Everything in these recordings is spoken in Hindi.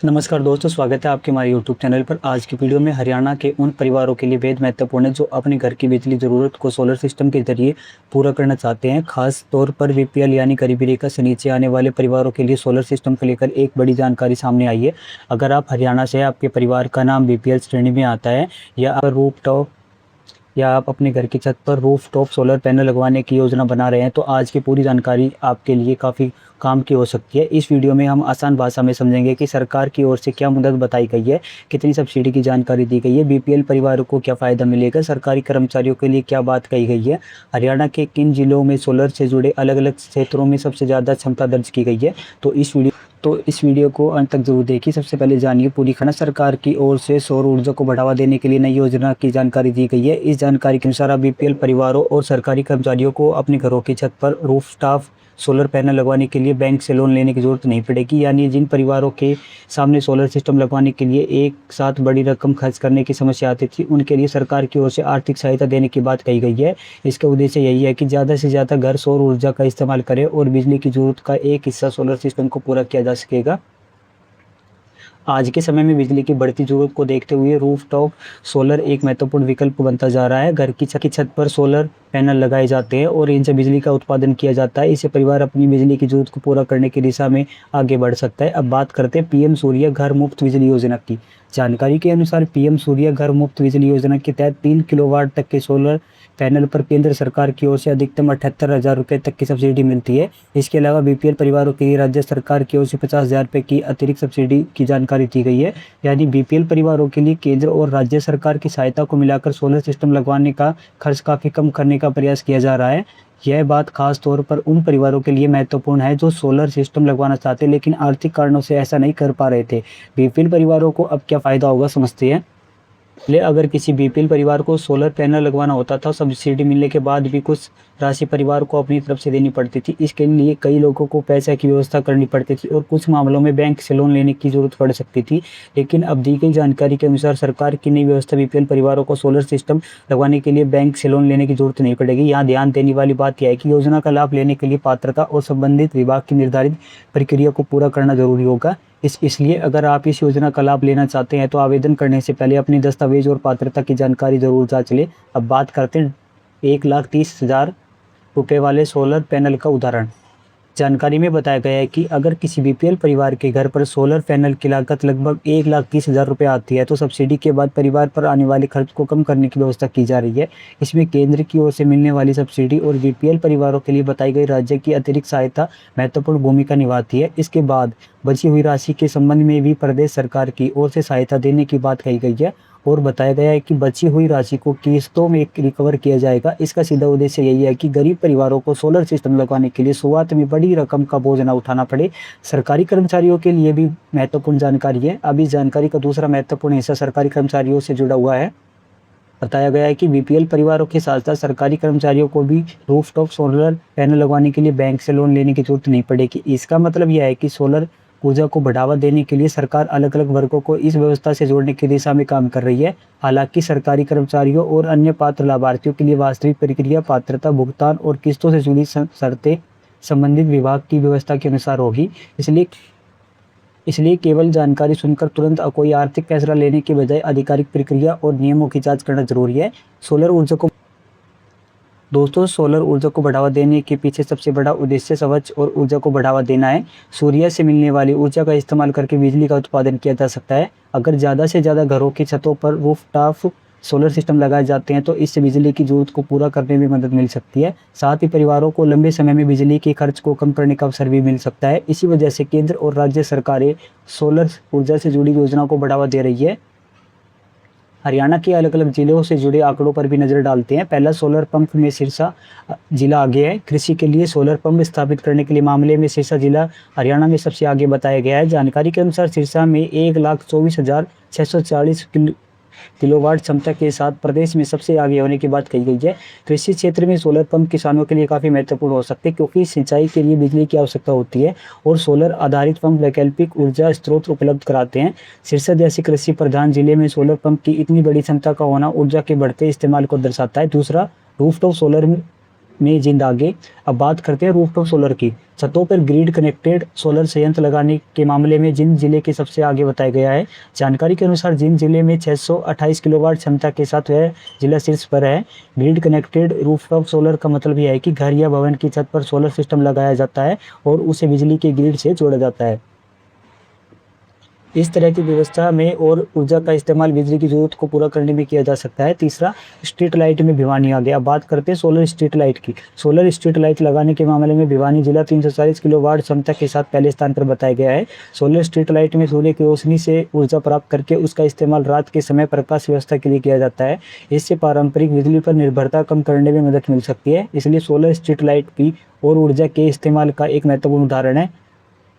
नमस्कार दोस्तों, स्वागत है आपके हमारे यूट्यूब चैनल पर। आज की वीडियो में हरियाणा के उन परिवारों के लिए बेहद महत्वपूर्ण है जो अपने घर की बिजली ज़रूरत को सोलर सिस्टम के जरिए पूरा करना चाहते हैं। खास तौर पर बीपीएल यानी गरीबी रेखा से नीचे आने वाले परिवारों के लिए सोलर सिस्टम को लेकर एक बड़ी जानकारी सामने आई है। अगर आप हरियाणा से, आपके परिवार का नाम बीपीएल श्रेणी में आता है, या आप अपने घर की छत पर रूफटॉप सोलर पैनल लगवाने की योजना बना रहे हैं, तो आज की पूरी जानकारी आपके लिए काफ़ी काम की हो सकती है। इस वीडियो में हम आसान भाषा में समझेंगे कि सरकार की ओर से क्या मदद बताई गई है, कितनी सब्सिडी की जानकारी दी गई है, बीपीएल परिवारों को क्या फ़ायदा मिलेगा, सरकारी कर्मचारियों के लिए क्या बात कही गई है, हरियाणा के किन जिलों में सोलर से जुड़े अलग अलग क्षेत्रों में सबसे ज़्यादा क्षमता दर्ज की गई है। तो इस वीडियो को अंत तक जरूर देखिए। सबसे पहले जानिए पूरी खबर। सरकार की ओर से सौर ऊर्जा को बढ़ावा देने के लिए नई योजना की जानकारी दी गई है। इस जानकारी के अनुसार अब बीपीएल परिवारों और सरकारी कर्मचारियों को अपने घरों की छत पर रूफटॉप सोलर पैनल लगवाने के लिए बैंक से लोन लेने की जरूरत नहीं पड़ेगी। यानी जिन परिवारों के सामने सोलर सिस्टम लगवाने के लिए एक साथ बड़ी रकम खर्च करने की समस्या आती थी, उनके लिए सरकार की ओर से आर्थिक सहायता देने की बात कही गई है। इसका उद्देश्य यही है कि ज़्यादा से ज़्यादा घर सौर ऊर्जा का इस्तेमाल करें और बिजली की जरूरत का एक हिस्सा सोलर सिस्टम को पूरा किया जा सकेगा। आज के समय में बिजली की बढ़ती जरूरत को देखते हुए रूफटॉप सोलर एक महत्वपूर्ण विकल्प बनता जा रहा है। घर की छत पर सोलर पैनल लगाए जाते हैं और इनसे बिजली का उत्पादन किया जाता है। इससे परिवार अपनी बिजली की जरूरत को पूरा करने की दिशा में आगे बढ़ सकता है। अब बात करते हैं पीएम सूर्य घर मुफ्त बिजली योजना की। जानकारी के अनुसार पीएम सूर्य घर मुफ्त बिजली योजना के तहत 3 किलोवाट तक के सोलर पैनल पर केंद्र सरकार की ओर से अधिकतम 78,000 रुपये तक की सब्सिडी मिलती है। इसके अलावा बीपीएल परिवारों के लिए राज्य सरकार की ओर से 50,000 रुपये की अतिरिक्त सब्सिडी की जानकारी दी गई है। यानी बीपीएल परिवारों के लिए केंद्र और राज्य सरकार की सहायता को मिलाकर सोलर सिस्टम लगवाने का खर्च काफ़ी कम करने का प्रयास किया जा रहा है। यह बात खास तौर पर उन परिवारों के लिए महत्वपूर्ण है जो सोलर सिस्टम लगवाना चाहते लेकिन आर्थिक कारणों से ऐसा नहीं कर पा रहे थे। बीपीएल परिवारों को अब क्या फ़ायदा होगा, समझते हैं। पहले अगर किसी बीपीएल परिवार को सोलर पैनल लगवाना होता था, सब्सिडी मिलने के बाद भी कुछ राशि परिवार को अपनी तरफ से देनी पड़ती थी। इसके लिए कई लोगों को पैसे की व्यवस्था करनी पड़ती थी और कुछ मामलों में बैंक से लोन लेने की जरूरत पड़ सकती थी। लेकिन अब दी गई जानकारी के अनुसार सरकार की नई व्यवस्था बीपीएल परिवारों को सोलर सिस्टम लगवाने के लिए बैंक से लोन लेने की जरूरत नहीं पड़ेगी। यहाँ ध्यान देने वाली बात यह है कि योजना का लाभ लेने के लिए पात्रता और संबंधित विभाग की निर्धारित प्रक्रिया को पूरा करना जरूरी होगा। इसलिए अगर आप इस योजना का लाभ लेना चाहते हैं तो आवेदन करने से पहले अपनी दस्तावेज और पात्रता की जानकारी जरूर जांच लें। अब बात करते हैं 1,30,000 रुपये वाले सोलर पैनल का उदाहरण। जानकारी में बताया गया है कि अगर किसी बीपीएल परिवार के घर पर सोलर पैनल की लागत लगभग 1,30,000 रुपये आती है तो सब्सिडी के बाद परिवार पर आने वाले खर्च को कम करने की व्यवस्था की जा रही है। इसमें केंद्र की ओर से मिलने वाली सब्सिडी और बीपीएल परिवारों के लिए बताई गई राज्य की अतिरिक्त सहायता महत्वपूर्ण भूमिका निभाती है। इसके बाद बची हुई राशि के संबंध में भी प्रदेश सरकार की ओर से सहायता देने की बात कही गई है और बताया गया है कि बची हुई राशि को किस्तों में रिकवर किया जाएगा। इसका सीधा उद्देश्य यही है कि गरीब परिवारों को सोलर सिस्टम लगवाने के लिए शुरुआत में बड़ी रकम का बोझ न उठाना पड़े। सरकारी कर्मचारियों के लिए भी महत्वपूर्ण जानकारी है। अब इस जानकारी का दूसरा महत्वपूर्ण हिस्सा सरकारी कर्मचारियों से जुड़ा हुआ है। बताया गया है कि बीपीएल परिवारों के साथ साथ सरकारी कर्मचारियों को भी रूफटॉप सोलर पैनल लगवाने के लिए बैंक से लोन लेने की जरूरत नहीं पड़ेगी। इसका मतलब यह है कि सोलर ऊर्जा को बढ़ावा देने के लिए सरकार अलग अलग वर्गों को इस व्यवस्था से जोड़ने की दिशा में काम कर रही है। हालांकि सरकारी कर्मचारियों और अन्य पात्र लाभार्थियों के लिए वास्तविक प्रक्रिया, पात्रता, भुगतान और किस्तों से जुड़ी शर्तें संबंधित विभाग की व्यवस्था के अनुसार होगी। इसलिए केवल जानकारी सुनकर तुरंत कोई आर्थिक फैसला लेने के बजाय आधिकारिक प्रक्रिया और नियमों की जांच करना जरूरी है। सोलर ऊर्जा को बढ़ावा देने के पीछे सबसे बड़ा उद्देश्य स्वच्छ और ऊर्जा को बढ़ावा देना है। सूर्य से मिलने वाली ऊर्जा का इस्तेमाल करके बिजली का उत्पादन किया जा सकता है। अगर ज़्यादा से ज़्यादा घरों की छतों पर रूफटॉप सोलर सिस्टम लगाए जाते हैं तो इससे बिजली की जरूरत को पूरा करने में मदद मिल सकती है। साथ ही परिवारों को लंबे समय में बिजली के खर्च को कम करने का अवसर भी मिल सकता है। इसी वजह से केंद्र और राज्य सरकारें सोलर ऊर्जा से जुड़ी योजनाओं को बढ़ावा दे रही है। हरियाणा के अलग अलग जिलों से जुड़े आंकड़ों पर भी नजर डालते हैं। पहला सोलर पंप में सिरसा जिला आगे है। कृषि के लिए सोलर पंप स्थापित करने के लिए मामले में सिरसा जिला हरियाणा में सबसे आगे बताया गया है। जानकारी के अनुसार सिरसा में 1,24,640 किलोवाट क्षमता के साथ प्रदेश में सबसे आगे होने की बात कही गई है। कृषि क्षेत्र में सोलर पंप किसानों के लिए काफ़ी महत्वपूर्ण हो सकते हैं क्योंकि सिंचाई के लिए बिजली की आवश्यकता होती है और सोलर आधारित पंप वैकल्पिक ऊर्जा स्रोत उपलब्ध कराते हैं। सिरसा जैसे कृषि प्रधान जिले में सोलर पंप की इतनी बड़ी क्षमता का होना ऊर्जा के बढ़ते इस्तेमाल को दर्शाता है। दूसरा, रूफटॉप सोलर में जिंद आगे। अब बात करते हैं रूफटॉप सोलर की। छतों पर ग्रिड कनेक्टेड सोलर संयंत्र लगाने के मामले में जिंद जिले के सबसे आगे बताया गया है। जानकारी के अनुसार जिंद जिले में 628 किलोवाट क्षमता के साथ वह जिला शीर्ष पर है। ग्रिड कनेक्टेड रूफटॉप सोलर का मतलब यह है कि घर या भवन की छत पर सोलर सिस्टम लगाया जाता है और उसे बिजली के ग्रिड से जोड़ा जाता है। इस तरह की व्यवस्था में और ऊर्जा का इस्तेमाल बिजली की ज़रूरत को पूरा करने में किया जा सकता है। तीसरा, स्ट्रीट लाइट में भिवानी आ गया। अब बात करते हैं सोलर स्ट्रीट लाइट की। सोलर स्ट्रीट लाइट लगाने के मामले में भिवानी जिला 340 किलोवाट क्षमता के साथ पहले स्थान पर बताया गया है। सोलर स्ट्रीट लाइट में सूर्य की रोशनी से ऊर्जा प्राप्त करके उसका इस्तेमाल रात के समय प्रकाश व्यवस्था के लिए किया जाता है। इससे पारंपरिक बिजली पर निर्भरता कम करने में मदद मिल सकती है। इसलिए सोलर स्ट्रीट लाइट भी और ऊर्जा के इस्तेमाल का एक महत्वपूर्ण उदाहरण है।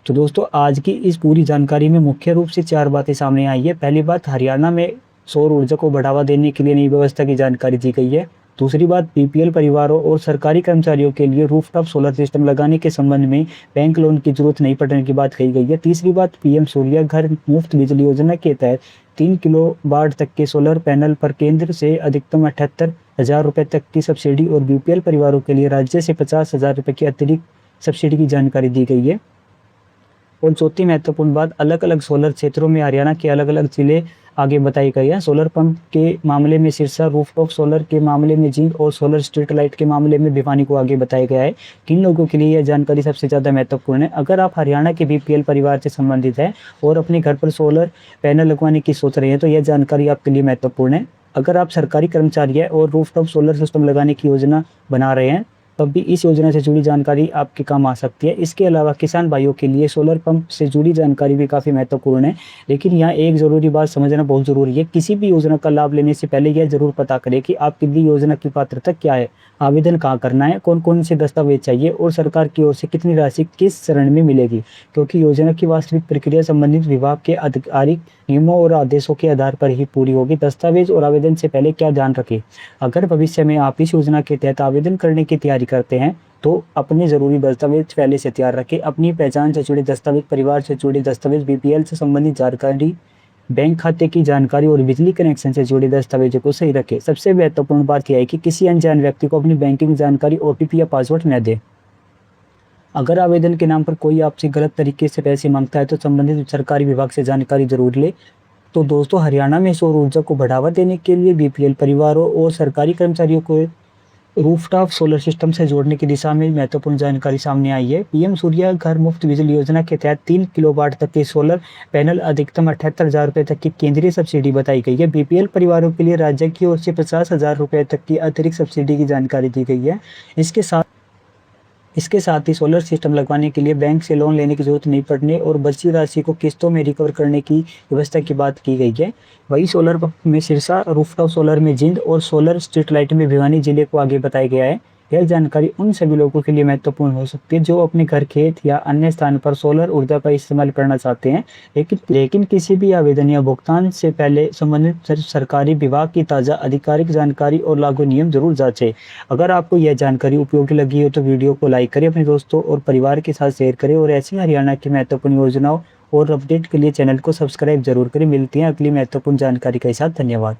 तो दोस्तों, आज की इस पूरी जानकारी में मुख्य रूप से 4 बातें सामने आई है। पहली बात, हरियाणा में सौर ऊर्जा को बढ़ावा देने के लिए नई व्यवस्था की जानकारी दी गई है। दूसरी बात, बीपीएल परिवारों और सरकारी कर्मचारियों के लिए रूफटॉप सोलर सिस्टम लगाने के संबंध में बैंक लोन की जरूरत नहीं पड़ने की बात कही गई है। तीसरी बात, पीएम सूर्य घर मुफ्त बिजली योजना के तहत 3 किलोवाट तक के सोलर पैनल पर केंद्र से अधिकतम 78,000 रुपये तक की सब्सिडी और बीपीएल परिवारों के लिए राज्य से 50,000 रुपये की अतिरिक्त सब्सिडी की जानकारी दी गई है। और चौथी महत्वपूर्ण बात, अलग अलग सोलर क्षेत्रों में हरियाणा के अलग अलग जिले आगे बताई गई है। सोलर पंप के मामले में सिरसा, रूफटॉप सोलर के मामले में जिंद और सोलर स्ट्रीट लाइट के मामले में भिवानी को आगे बताया गया है। किन लोगों के लिए यह जानकारी सबसे ज़्यादा महत्वपूर्ण है? अगर आप हरियाणा के बीपीएल परिवार से संबंधित हैं और अपने घर पर सोलर पैनल लगवाने की सोच रहे हैं तो यह जानकारी आपके लिए महत्वपूर्ण है। अगर आप सरकारी कर्मचारी हैं और रूफटॉप सोलर सिस्टम लगाने की योजना बना रहे हैं तब भी इस योजना से जुड़ी जानकारी आपके काम आ सकती है। इसके अलावा किसान भाइयों के लिए सोलर पंप से जुड़ी जानकारी भी काफ़ी महत्वपूर्ण है। लेकिन यहाँ एक ज़रूरी बात समझना बहुत ज़रूरी है। किसी भी योजना का लाभ लेने से पहले यह ज़रूर पता करें कि आपके लिए योजना की पात्रता क्या है, आवेदन कहाँ करना है, कौन कौन से दस्तावेज चाहिए और सरकार की ओर से कितनी राशि किस चरण में मिलेगी। क्योंकि योजना की वास्तविक प्रक्रिया संबंधित विभाग के आधिकारिक नियमों और आदेशों के आधार पर ही पूरी होगी। दस्तावेज और आवेदन से पहले क्या ध्यान रखें? अगर भविष्य में आप इस योजना के तहत आवेदन करने की तैयारी करते हैं तो अपने ज़रूरी दस्तावेज पहले से तैयार रखें। अपनी पहचान से जुड़े दस्तावेज, परिवार से जुड़े दस्तावेज, बीपीएल से संबंधित जानकारी, बैंक खाते की जानकारी और बिजली कनेक्शन से जुड़े दस्तावेजों को सही रखें। सबसे महत्वपूर्ण बात यह है कि किसी अनजान व्यक्ति को अपनी बैंकिंग जानकारी, ओटीपी या पासवर्ड न दें। अगर आवेदन के नाम पर कोई आपसे गलत तरीके से पैसे मांगता है तो संबंधित सरकारी विभाग से जानकारी जरूर लें। तो दोस्तों, हरियाणा में सौर ऊर्जा को बढ़ावा देने के लिए बीपीएल परिवारों और सरकारी कर्मचारियों को रूफटॉप सोलर सिस्टम से जोड़ने की दिशा में महत्वपूर्ण जानकारी सामने आई है। पीएम सूर्य घर मुफ्त बिजली योजना के तहत 3 किलोवाट तक के सोलर पैनल अधिकतम 78,000 रुपये तक की केंद्रीय सब्सिडी बताई गई है। बीपीएल परिवारों के लिए राज्य की ओर से 50,000 रुपये तक की अतिरिक्त सब्सिडी की जानकारी दी गई है। इसके साथ ही सोलर सिस्टम लगवाने के लिए बैंक से लोन लेने की जरूरत नहीं पड़ने और बची राशि को किस्तों में रिकवर करने की व्यवस्था की बात की गई है। वही सोलर पंप में सिरसा, रूफटॉप सोलर में जिंद और सोलर स्ट्रीट लाइट में भिवानी जिले को आगे बताया गया है। यह जानकारी उन सभी लोगों के लिए महत्वपूर्ण हो सकती है जो अपने घर, खेत या अन्य स्थान पर सोलर ऊर्जा का इस्तेमाल करना चाहते हैं। लेकिन किसी भी आवेदन या भुगतान से पहले संबंधित सरकारी विभाग की ताज़ा आधिकारिक जानकारी और लागू नियम जरूर जांचें। अगर आपको यह जानकारी उपयोगी लगी हो तो वीडियो को लाइक करें, अपने दोस्तों और परिवार के साथ शेयर करें और ऐसी हरियाणा की महत्वपूर्ण योजनाओं और अपडेट के लिए चैनल को सब्सक्राइब जरूर करें। मिलती हैं अगली महत्वपूर्ण जानकारी के साथ। धन्यवाद।